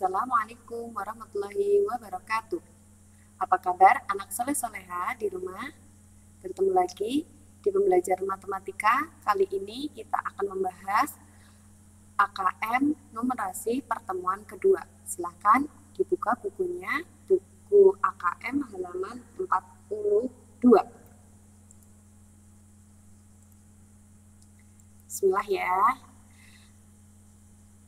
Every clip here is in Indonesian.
Assalamualaikum warahmatullahi wabarakatuh. Apa kabar anak soleh-soleha di rumah? Bertemu lagi di pembelajaran matematika. Kali ini kita akan membahas AKM numerasi pertemuan kedua. Silahkan dibuka bukunya, buku AKM halaman 42. Bismillah ya.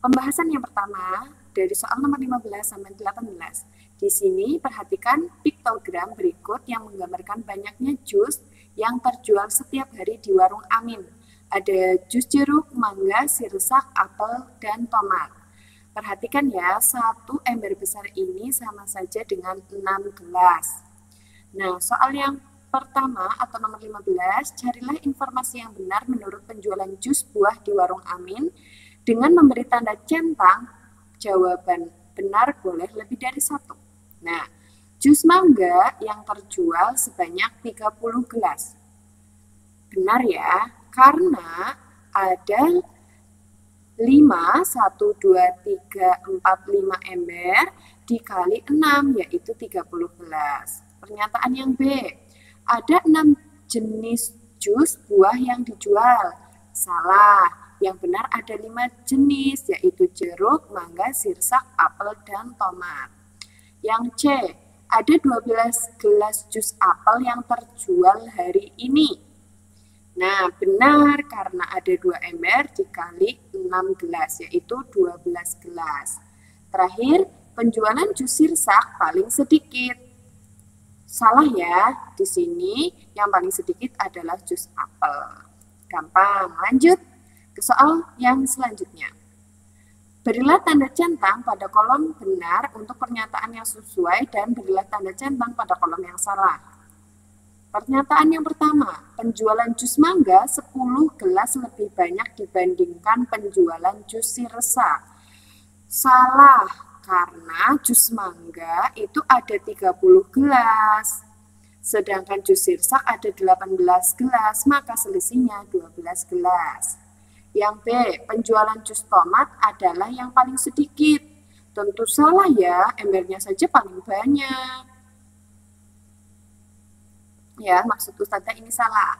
Pembahasan yang pertama dari soal nomor 15 sampai 18. Di sini perhatikan piktogram berikut yang menggambarkan banyaknya jus yang terjual setiap hari di warung Amin. Ada jus jeruk, mangga, sirsak, apel, dan tomat. Perhatikan ya, satu ember besar ini sama saja dengan 6 gelas. Nah, soal yang pertama atau nomor 15, carilah informasi yang benar menurut penjualan jus buah di warung Amin. Dengan memberi tanda centang, jawaban benar boleh lebih dari satu. Nah, jus mangga yang terjual sebanyak 30 gelas. Benar ya, karena ada 5, 1, 2, 3, 4, 5 ember dikali 6, yaitu 30 gelas. Pernyataan yang B, ada 6 jenis jus buah yang dijual. Salah. Yang benar ada 5 jenis, yaitu jeruk, mangga, sirsak, apel, dan tomat. Yang C, ada 12 gelas jus apel yang terjual hari ini. Nah, benar karena ada 2 ember dikali 6 gelas, yaitu 12 gelas. Terakhir, penjualan jus sirsak paling sedikit. Salah ya, di sini yang paling sedikit adalah jus apel. Gampang, lanjut. Soal yang selanjutnya. Berilah tanda centang pada kolom benar untuk pernyataan yang sesuai dan berilah tanda centang pada kolom yang salah. Pernyataan yang pertama, penjualan jus mangga 10 gelas lebih banyak dibandingkan penjualan jus sirsak. Salah, karena jus mangga itu ada 30 gelas. Sedangkan jus sirsak ada 18 gelas, maka selisihnya 12 gelas. Yang B, penjualan jus tomat adalah yang paling sedikit. Tentu salah ya, embernya saja paling banyak. Ya, maksud Ustazah ini salah.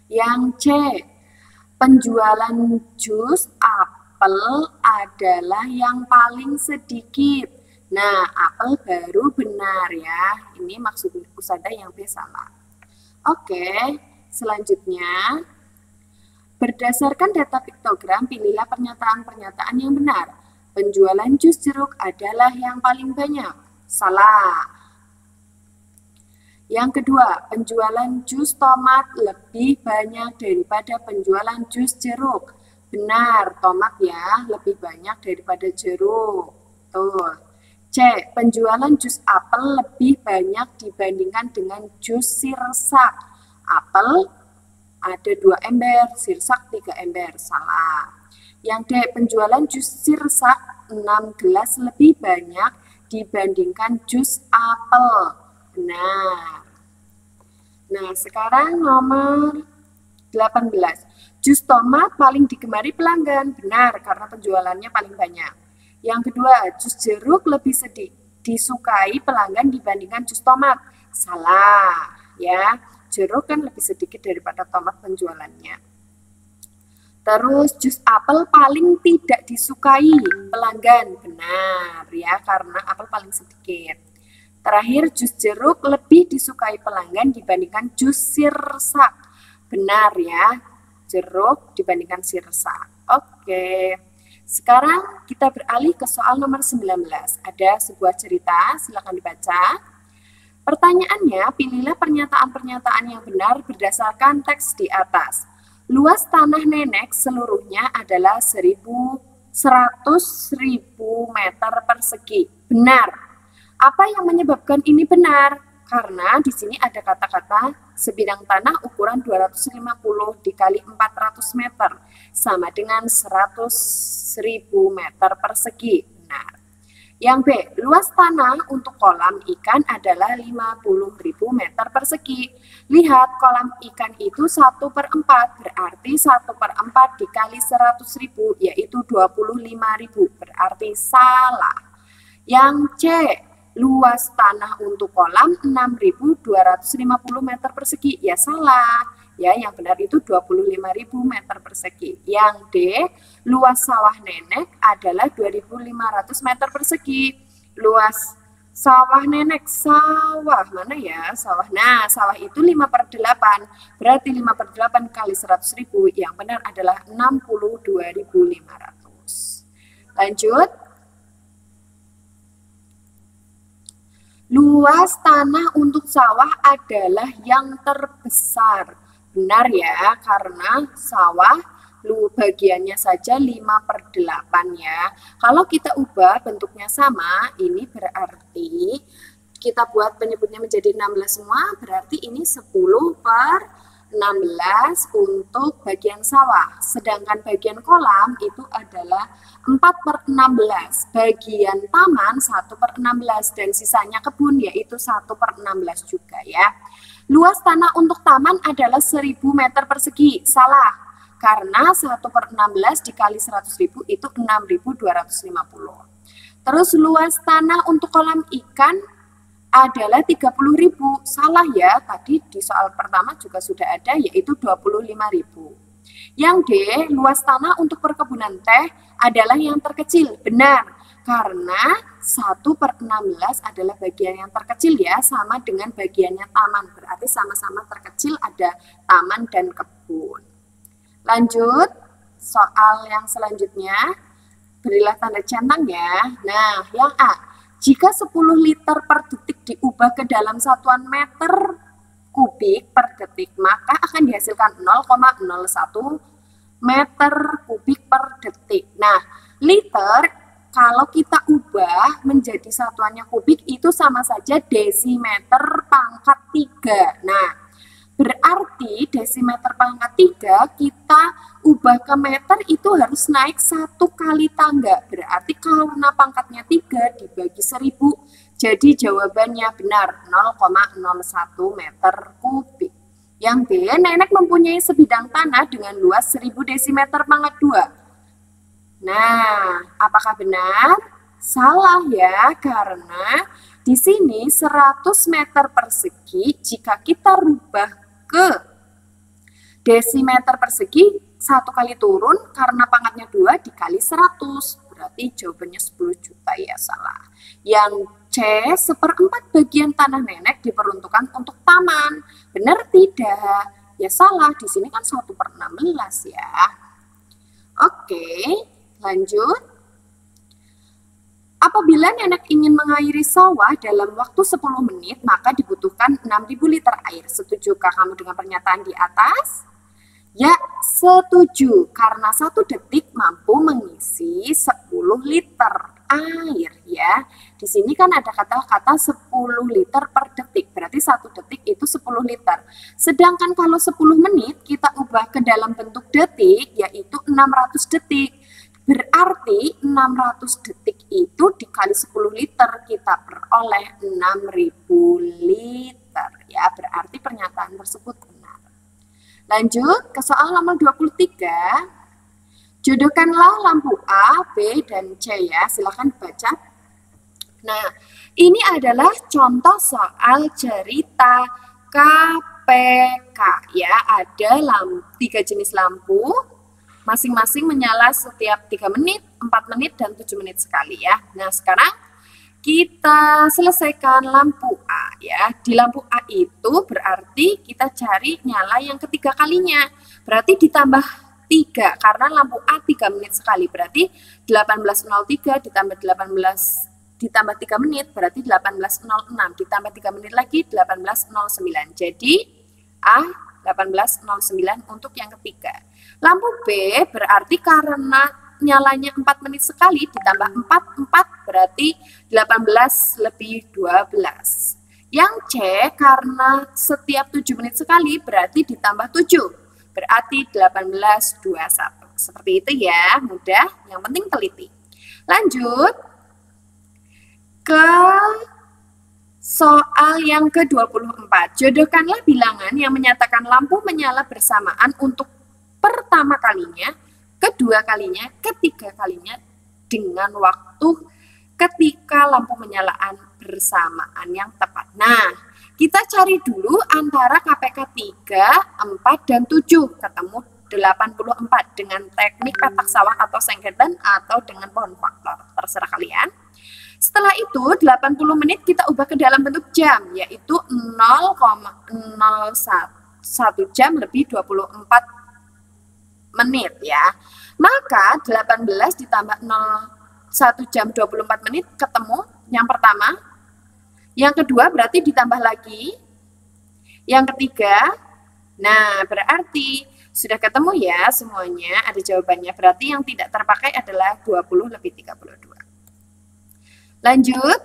Yang C, penjualan jus apel adalah yang paling sedikit. Nah, apel baru benar ya. Ini maksud Ustazah yang B salah. Oke, selanjutnya. Berdasarkan data piktogram, pilihlah pernyataan-pernyataan yang benar. Penjualan jus jeruk adalah yang paling banyak. Salah. Yang kedua, penjualan jus tomat lebih banyak daripada penjualan jus jeruk. Benar, tomat ya lebih banyak daripada jeruk. Tuh. C, penjualan jus apel lebih banyak dibandingkan dengan jus sirsak. Apel ada 2 ember, sirsak 3 ember. Salah. Yang D, penjualan jus sirsak 6 gelas lebih banyak dibandingkan jus apel. Benar. Nah, sekarang nomor 18. Jus tomat paling digemari pelanggan. Benar, karena penjualannya paling banyak. Yang kedua, jus jeruk lebih disukai pelanggan dibandingkan jus tomat. Salah, ya. Jeruk kan lebih sedikit daripada tomat penjualannya. Terus jus apel paling tidak disukai pelanggan. Benar ya, karena apel paling sedikit. Terakhir, jus jeruk lebih disukai pelanggan dibandingkan jus sirsak. Benar ya, jeruk dibandingkan sirsak. Oke. Sekarang kita beralih ke soal nomor 19. Ada sebuah cerita, silakan dibaca. Pertanyaannya, pilihlah pernyataan-pernyataan yang benar berdasarkan teks di atas. Luas tanah Nenek seluruhnya adalah 100.000 meter persegi. Benar. Apa yang menyebabkan ini benar? Karena di sini ada kata-kata sebidang tanah ukuran 250 dikali 400 meter sama dengan 100.000 meter persegi. Benar. Yang B, luas tanah untuk kolam ikan adalah 50.000 meter persegi. Lihat, kolam ikan itu 1/4, berarti 1/4 dikali 100.000, yaitu 25.000, berarti salah. Yang C, luas tanah untuk kolam 6.250 meter persegi. Ya salah. Ya, yang benar itu 25.000 meter persegi. Yang D, luas sawah nenek adalah 2.500 meter persegi. Luas sawah nenek, sawah mana ya? Sawah. Nah, sawah itu 5/8. Berarti 5/8 kali 100.000. Yang benar adalah 62.500. Lanjut. Luas tanah untuk sawah adalah yang terbesar. Benar ya, karena sawah bagiannya saja 5/8 ya. Kalau kita ubah bentuknya sama, ini berarti kita buat penyebutnya menjadi 16 semua, berarti ini 10/16 untuk bagian sawah. Sedangkan bagian kolam itu adalah 4/16. Bagian taman 1/16 dan sisanya kebun yaitu 1/16 juga ya. Luas tanah untuk taman adalah 1.000 meter persegi. Salah, karena 1/16 dikali 100.000 itu 6.250. Terus luas tanah untuk kolam ikan adalah 30.000. Salah ya, tadi di soal pertama juga sudah ada yaitu 25.000. Yang D, luas tanah untuk perkebunan teh adalah yang terkecil. Benar, karena 1/16 adalah bagian yang terkecil ya, sama dengan bagiannya taman. Berarti sama-sama terkecil, ada taman dan kebun. Lanjut, soal yang selanjutnya, berilah tanda centang ya. Nah, yang A, jika 10 liter per detik diubah ke dalam satuan meter kubik per detik, maka akan dihasilkan 0,01 meter kubik per detik. Nah, liter kalau kita ubah menjadi satuannya kubik itu sama saja desimeter pangkat 3. Nah, berarti desimeter pangkat 3 kita ubah ke meter itu harus naik 1 kali tangga. Berarti karena pangkatnya 3 dibagi 1000, jadi jawabannya benar 0,01 meter kubik. Yang B, nenek mempunyai sebidang tanah dengan luas 1000 desimeter pangkat 2. Nah, apakah benar? Salah ya, karena di sini 100 meter persegi jika kita rubah ke desimeter persegi 1 kali turun karena pangkatnya 2 dikali 100. Berarti jawabannya 10 juta ya, salah. Yang C, 1/4 bagian tanah nenek diperuntukkan untuk taman. Benar tidak? Ya salah, di sini kan 1/16 ya. Oke. Lanjut, apabila nenek ingin mengairi sawah dalam waktu 10 menit, maka dibutuhkan 6.000 liter air. Setujukah kamu dengan pernyataan di atas? Ya, setuju, karena 1 detik mampu mengisi 10 liter air ya. Di sini kan ada kata-kata 10 liter per detik, berarti 1 detik itu 10 liter. Sedangkan kalau 10 menit kita ubah ke dalam bentuk detik, yaitu 600 detik. Berarti 600 detik itu dikali 10 liter kita peroleh 6.000 liter ya. Berarti pernyataan tersebut benar. Lanjut ke soal nomor 23. Jodohkanlah lampu A, B, dan C ya. Silahkan baca. Nah, ini adalah contoh soal cerita KPK ya. Ada 3 jenis lampu. Masing-masing menyala setiap 3 menit, 4 menit, dan 7 menit sekali ya. Nah, sekarang kita selesaikan lampu A ya. Di lampu A itu berarti kita cari nyala yang ketiga kalinya. Berarti ditambah 3, karena lampu A 3 menit sekali. Berarti 18.03 ditambah 3 menit, berarti 18.06. Ditambah 3 menit lagi 18.09. Jadi A 18.09 untuk yang ketiga. Lampu B berarti karena nyalanya 4 menit sekali ditambah 4 berarti 18 lebih 12. Yang C karena setiap 7 menit sekali berarti ditambah 7 berarti 18.21. Seperti itu ya, mudah, yang penting teliti. Lanjut ke soal yang ke-24. Jodohkanlah bilangan yang menyatakan lampu menyala bersamaan untuk pertama kalinya, kedua kalinya, ketiga kalinya dengan waktu ketika lampu menyalaan bersamaan yang tepat. Nah, kita cari dulu antara KPK 3, 4, dan 7. Ketemu 84 dengan teknik petak sawah atau sengketan atau dengan pohon faktor. Terserah kalian. Setelah itu 80 menit kita ubah ke dalam bentuk jam, yaitu 0,01 jam lebih 24 menit ya. Maka 18 ditambah 1 jam 24 menit ketemu yang pertama. Yang kedua berarti ditambah lagi. Yang ketiga, nah berarti sudah ketemu ya semuanya, ada jawabannya. Berarti yang tidak terpakai adalah 20 lebih 32. Lanjut.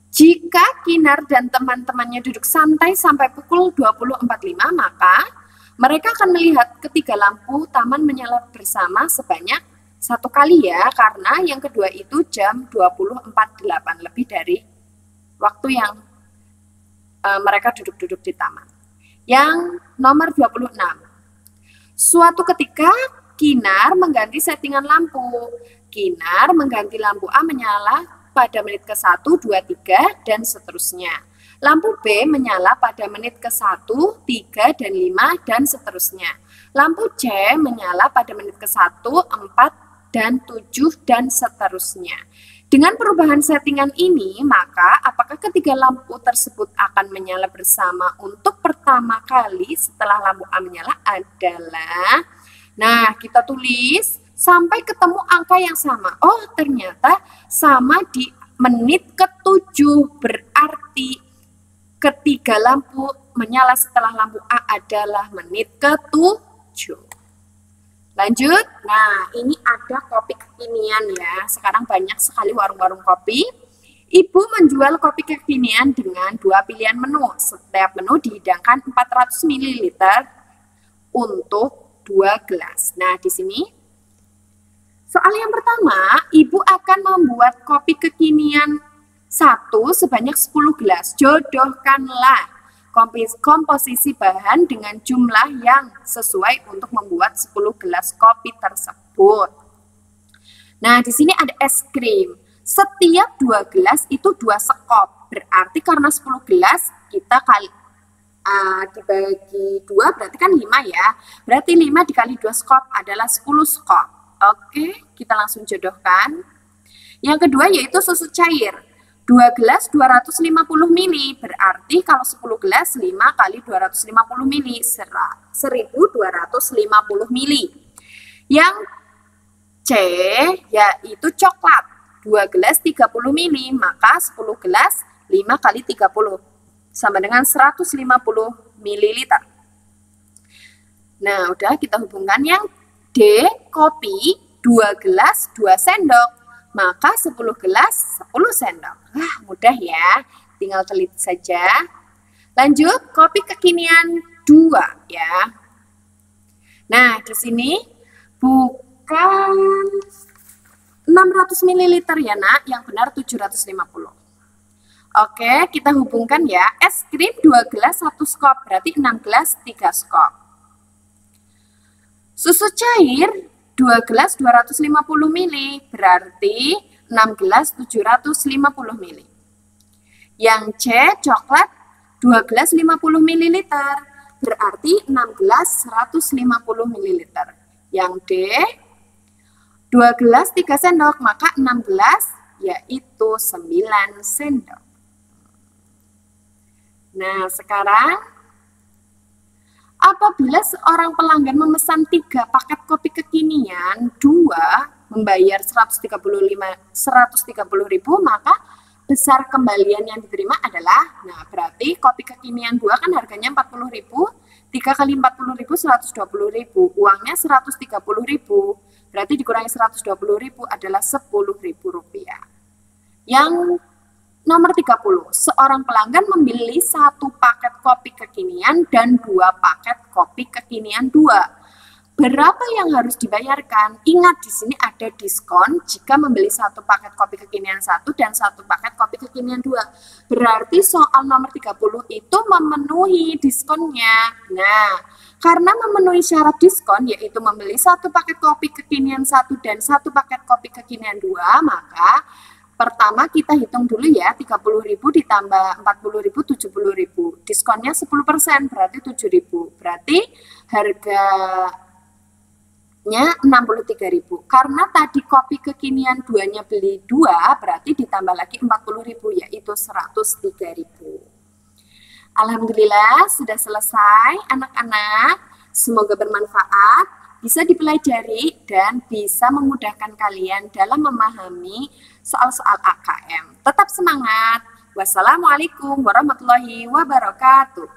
Jika Kinar dan teman-temannya duduk santai sampai pukul 20.45, maka mereka akan melihat ketiga lampu taman menyala bersama sebanyak 1 kali ya, karena yang kedua itu jam 20.48, lebih dari waktu yang mereka duduk-duduk di taman. Yang nomor 26. Suatu ketika Kinar mengganti settingan lampu. Kinar mengganti lampu A menyala pada menit ke-1, 2, 3, dan seterusnya. Lampu B menyala pada menit ke-1, 3, dan 5, dan seterusnya. Lampu C menyala pada menit ke-1, 4, dan 7, dan seterusnya. Dengan perubahan settingan ini, maka apakah ketiga lampu tersebut akan menyala bersama untuk pertama kali setelah lampu A menyala adalah, nah kita tulis sampai ketemu angka yang sama. Oh ternyata sama di menit ke-7, berarti ketiga lampu menyala setelah lampu A adalah menit ke-7. Lanjut, nah ini ada kopi kekinian ya. Sekarang banyak sekali warung-warung kopi. Ibu menjual kopi kekinian dengan 2 pilihan menu. Setiap menu dihidangkan 400 ml untuk 2 gelas. Nah di sini soal yang pertama, ibu akan membuat kopi kekinian 1 sebanyak 10 gelas. Jodohkanlah komposisi bahan dengan jumlah yang sesuai untuk membuat 10 gelas kopi tersebut. Nah, di sini ada es krim. Setiap 2 gelas itu 2 sekop. Berarti karena 10 gelas kita dibagi 2 berarti kan 5 ya. Berarti 5 dikali 2 sekop adalah 10 sekop. Oke, kita langsung jodohkan. Yang kedua yaitu susu cair. 2 gelas 250 ml, berarti kalau 10 gelas 5 kali 250 ml, 1250 ml. Yang C yaitu coklat, 2 gelas 30 ml, maka 10 gelas 5 kali 30, sama dengan 150 ml. Nah udah kita hubungkan. Yang D, kopi 2 gelas 2 sendok, maka 10 gelas 10 sendok. Wah, mudah ya. Tinggal teliti saja. Lanjut, kopi kekinian 2 ya. Nah, di sini bukan 600 ml ya, Nak. Yang benar 750. Oke, kita hubungkan ya. Es krim 2 gelas 1 skop, berarti 6 gelas 3 skop. Susu cair 2 gelas 250 ml, berarti 6 gelas 750 ml. Yang C, coklat 2 gelas 50 ml, berarti 6 gelas 150 ml. Yang D, 2 gelas 3 sendok, maka 6 gelas yaitu 9 sendok. Nah, sekarang apabila seorang pelanggan memesan 3 paket kopi kekinian, 2 membayar 130.000, maka besar kembalian yang diterima adalah, nah berarti kopi kekinian 2 kan harganya 40.000, 3 kali 40.000 120.000, uangnya 130.000, berarti dikurangi 120.000 adalah 10.000 rupiah. Yang nomor 30, seorang pelanggan membeli 1 paket kopi kekinian dan 2 paket kopi kekinian 2. Berapa yang harus dibayarkan? Ingat di sini ada diskon jika membeli satu paket kopi kekinian 1 dan satu paket kopi kekinian 2. Berarti soal nomor 30 itu memenuhi diskonnya. Nah, karena memenuhi syarat diskon yaitu membeli satu paket kopi kekinian 1 dan satu paket kopi kekinian 2, maka pertama kita hitung dulu ya, 30.000 ditambah 40.000, 70.000. Diskonnya 10%, berarti 7.000. Berarti harga 63.000. Karena tadi kopi kekinian 2-nya beli 2, berarti ditambah lagi 40.000, yaitu 103.000. Alhamdulillah sudah selesai anak-anak. Semoga bermanfaat, bisa dipelajari dan bisa memudahkan kalian dalam memahami soal-soal AKM. Tetap semangat. Wassalamualaikum warahmatullahi wabarakatuh.